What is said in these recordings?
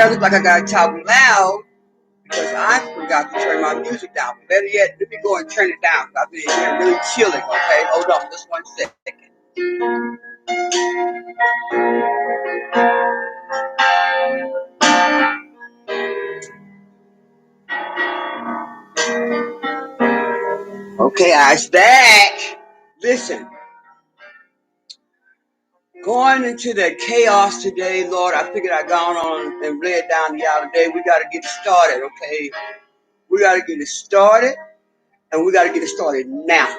better look like I got to talk loud because I forgot to turn my music down. Better yet, let me go and turn it down. I've been here really chilling, okay? Hold on just 1 second. Okay, I's back. Listen, going into the chaos today, Lord, I figured I'd gone on and laid down the other day. We got to get it started, okay? We got to get it started, and we got to get it started now.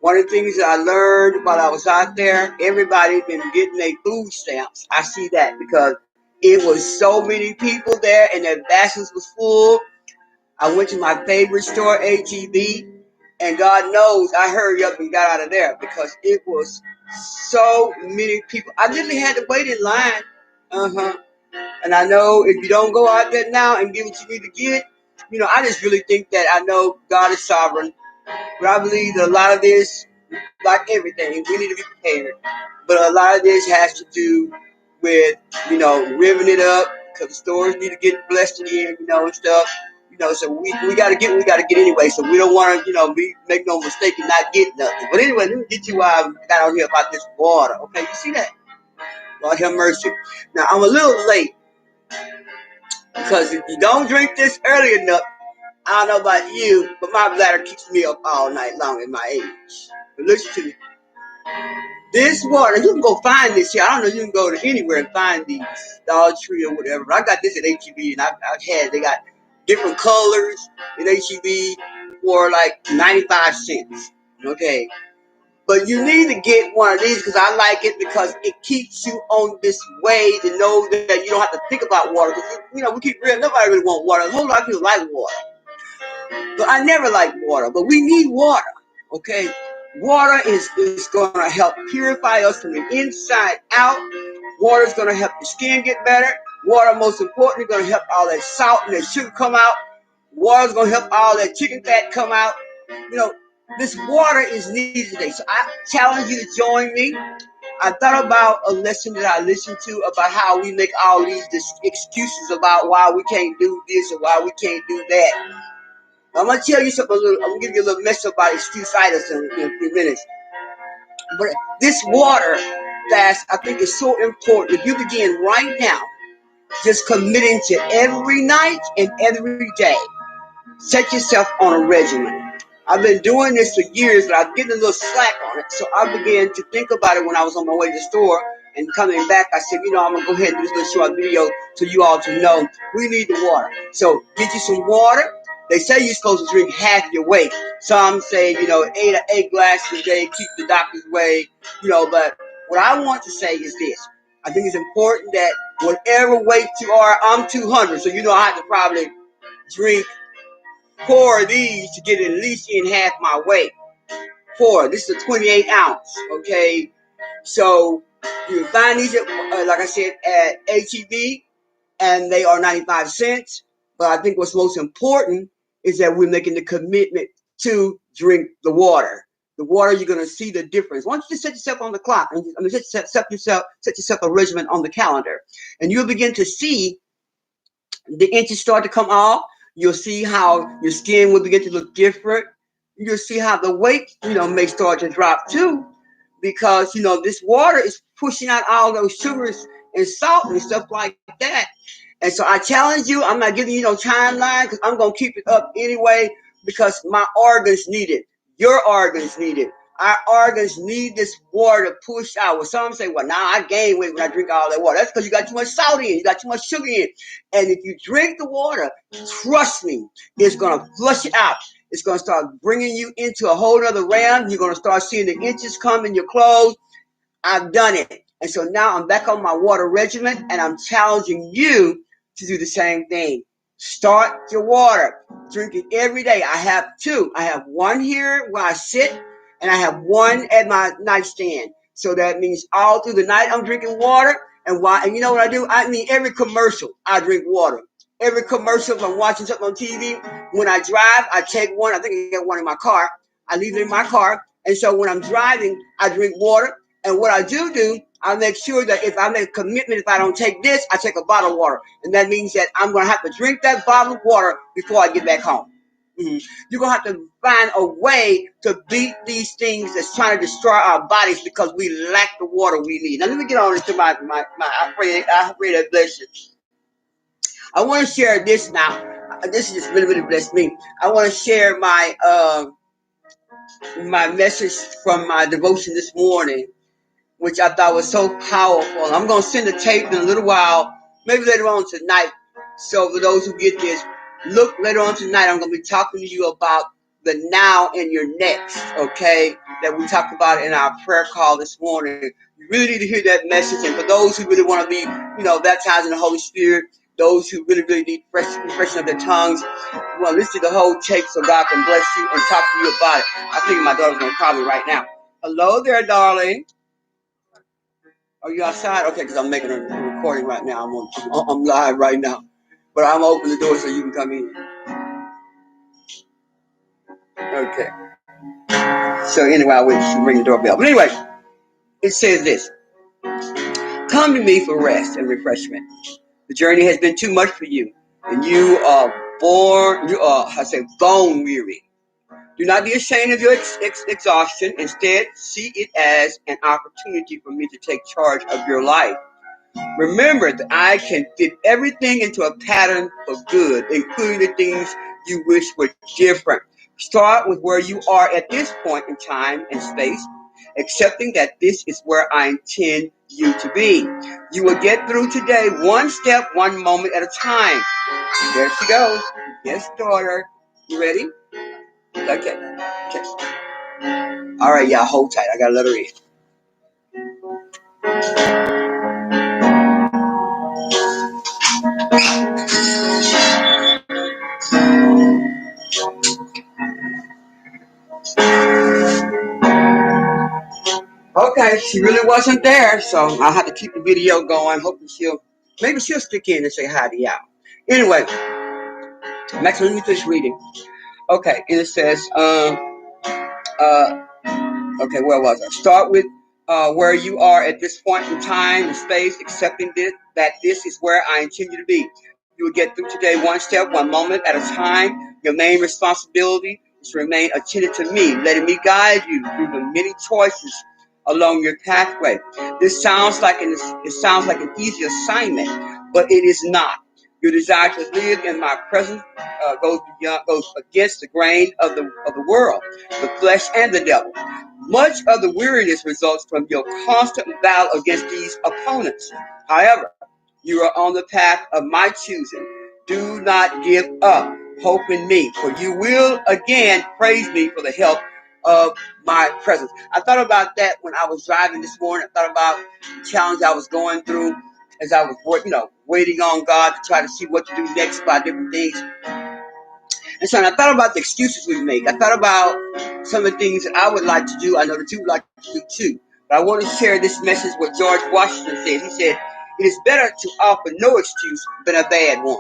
One of the things that I learned while I was out there, everybody been getting their food stamps. I see that because it was so many people there and their baskets was full. I went to my favorite store, HEB, and God knows I hurried up and got out of there because it was so many people. I literally had to wait in line. And I know if you don't go out there now and get what you need to get, I just really think that I know God is sovereign. But I believe that a lot of this, like everything, we need to be prepared. But a lot of this has to do with, ripping it up because the stores need to get blessed again, and stuff. So we got to get what we got to get anyway. So we don't want to, make no mistake and not get nothing. But anyway, let me get you why I got on here about this water. Okay, you see that? Lord have mercy. Now, I'm a little late because if you don't drink this early enough, I don't know about you, but my bladder keeps me up all night long at my age. But listen to me. This water, you can go find this here. I don't know, you can go to anywhere and find these, Dollar Tree or whatever. But I got this at HEB, and they got different colors at HEB for like 95 cents. Okay. But you need to get one of these because I like it because it keeps you on this way to know that you don't have to think about water. Because, we keep real, nobody really want water. A whole lot of people like water. But I never liked water, but we need water, okay? Water is going to help purify us from the inside out. Water is going to help the skin get better. Water, most importantly, is going to help all that salt and that sugar come out. Water is going to help all that chicken fat come out. This water is needed today. So I challenge you to join me. I thought about a lesson that I listened to about how we make all these excuses about why we can't do this or why we can't do that. I'm going to tell you something I'm going to give you a little message about excuse-itis in a few minutes. But this water fast, I think, is so important. If you begin right now, just committing to every night and every day, set yourself on a regimen. I've been doing this for years, but I'm getting a little slack on it. So I began to think about it when I was on my way to the store. And coming back, I said, I'm going to go ahead and do this little short video so you all to know we need the water. So get you some water. They say you're supposed to drink half your weight. Some say, 8 glasses a day, keep the doctor's away, But what I want to say is this. I think it's important that whatever weight you are, I'm 200, so I have to probably drink 4 of these to get at least in half my weight. 4. This is a 28 ounce, okay? So you can find these, like I said, at HEB, and they are 95 cents. But I think what's most important is that we're making the commitment to drink the water. The water, you're going to see the difference. Why don't you just set yourself on the clock? Set yourself a regimen on the calendar. And you'll begin to see the inches start to come off. You'll see how your skin will begin to look different. You'll see how the weight, may start to drop too. Because, this water is pushing out all those sugars and salt and stuff like that. And so I challenge you, I'm not giving you no timeline because I'm going to keep it up anyway because my organs need it. Your organs need it. Our organs need this water to push out. Well, some say, well, I gain weight when I drink all that water. That's because you got too much salt in, you got too much sugar in. And if you drink the water, trust me, it's going to flush it out. It's going to start bringing you into a whole other realm. You're going to start seeing the inches come in your clothes. I've done it. And so now I'm back on my water regimen, and I'm challenging you to do the same thing. Start your water. Drink it every day. I have 2. I have one here where I sit, and I have one at my nightstand. So that means all through the night I'm drinking water. And you know what I do? I mean, every commercial, I drink water. Every commercial, if I'm watching something on TV, when I drive, I take one. I think I get one in my car. I leave it in my car. And so when I'm driving, I drink water. And what I do, I make sure that if I make a commitment, if I don't take this, I take a bottle of water. And that means that I'm going to have to drink that bottle of water before I get back home. You're going to have to find a way to beat these things that's trying to destroy our bodies because we lack the water we need. Now, let me get on into my I pray that bless you. I want to share this now. This just really, really blessed me. I want to share my message from my devotion this morning, which I thought was so powerful. I'm going to send the tape in a little while, maybe later on tonight. So for those who get this, look later on tonight. I'm going to be talking to you about the now and your next, okay, that we talked about in our prayer call this morning. You really need to hear that message. And for those who really want to be, baptized in the Holy Spirit, those who really, really need refreshing of their tongues, you want to listen to the whole tape so God can bless you and talk to you about it. I think my daughter's going to call me right now. Hello there, darling. Are you outside? Okay, because I'm making a recording right now. I'm live right now. But I'm going to open the door so you can come in. Okay. So anyway, I wait to ring the doorbell. But anyway, it says this. Come to me for rest and refreshment. The journey has been too much for you. And you are bone weary. Do not be ashamed of your exhaustion. Instead, see it as an opportunity for me to take charge of your life. Remember that I can fit everything into a pattern for good, including the things you wish were different. Start with where you are at this point in time and space, accepting that this is where I intend you to be. You will get through today one step, one moment at a time. There she goes. Yes, daughter. You ready? Okay. All right, y'all, hold tight. I got to let her in. Okay, she really wasn't there, so I'll have to keep the video going. Hoping maybe she'll stick in and say hi to y'all. Anyway, Max, let me finish reading. Okay, and it says, okay, where was I? Start with where you are at this point in time and space, accepting that this is where I intend you to be. You will get through today one step, one moment at a time. Your main responsibility is to remain attentive to me, letting me guide you through the many choices along your pathway. This sounds like an easy assignment, but it is not. Your desire to live in my presence goes against the grain of the world, the flesh, and the devil. Much of the weariness results from your constant battle against these opponents. However, you are on the path of my choosing. Do not give up. Hope in me, for you will again praise me for the help of my presence. I thought about that when I was driving this morning. I thought about the challenge I was going through as I was, waiting on God to try to see what to do next about different things. And so I thought about the excuses we make. I thought about some of the things that I would like to do. I know that you would like to do too. But I want to share this message what George Washington said. He said, it is better to offer no excuse than a bad one.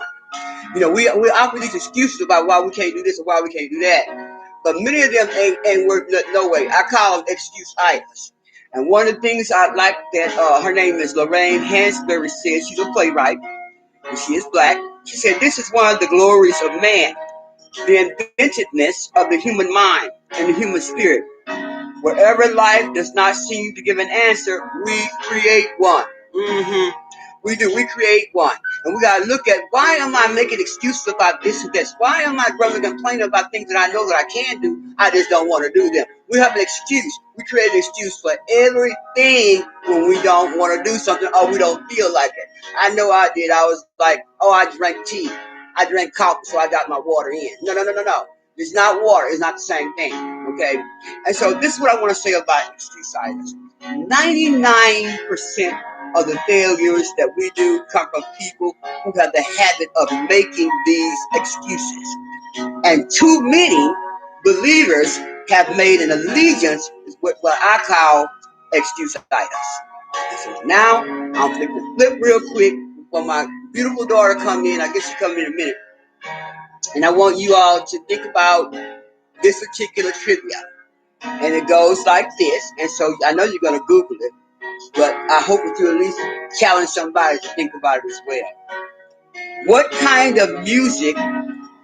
We offer these excuses about why we can't do this or why we can't do that. But many of them ain't worth no way. I call them excuse items. And one of the things I like that her name is Lorraine Hansberry said, she's a playwright, and she is black. She said, this is one of the glories of man, the inventiveness of the human mind and the human spirit. Wherever life does not seem to give an answer, we create one. We do. We create one. And we got to look at, why am I making excuses about this and this? Why am I grumbling and complaining about things that I know that I can do? I just don't want to do them. We have an excuse. We create an excuse for everything when we don't want to do something or we don't feel like it. I know I did. I was like, I drank tea. I drank coffee, so I got my water in. No. It's not water. It's not the same thing. Okay? And so this is what I want to say about excuse items. 99% of the failures that we do come from people who have the habit of making these excuses. And too many believers have made an allegiance with what I call excuse items. So now I'm going to flip real quick before my beautiful daughter comes in. I guess she'll come in a minute. And I want you all to think about this particular trivia. And it goes like this. And so I know you're going to Google it. But I hope that you at least challenge somebody to think about it as well. What kind of music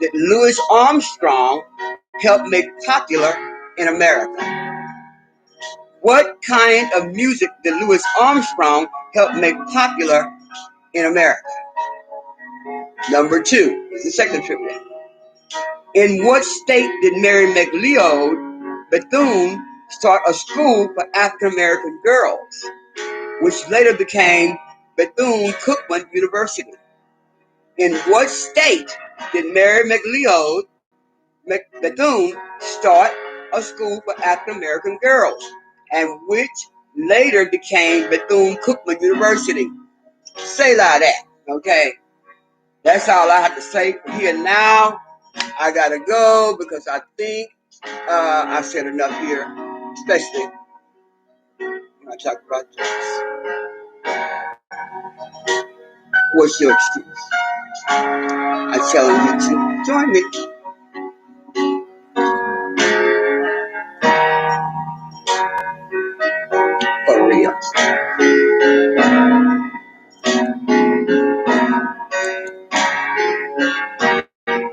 did Louis Armstrong help make popular in America? What kind of music did Louis Armstrong help make popular in America? Number two is the second trivia. In what state did Mary McLeod Bethune start a school for African American girls, which later became Bethune-Cookman University? In what state did Mary McLeod Bethune start a school for African American girls, and which later became Bethune-Cookman University? SELAH that, okay? That's all I have to say for here now. I gotta go because I think I said enough here, especially when I talk about this. What's your excuse? I'm telling you to join me.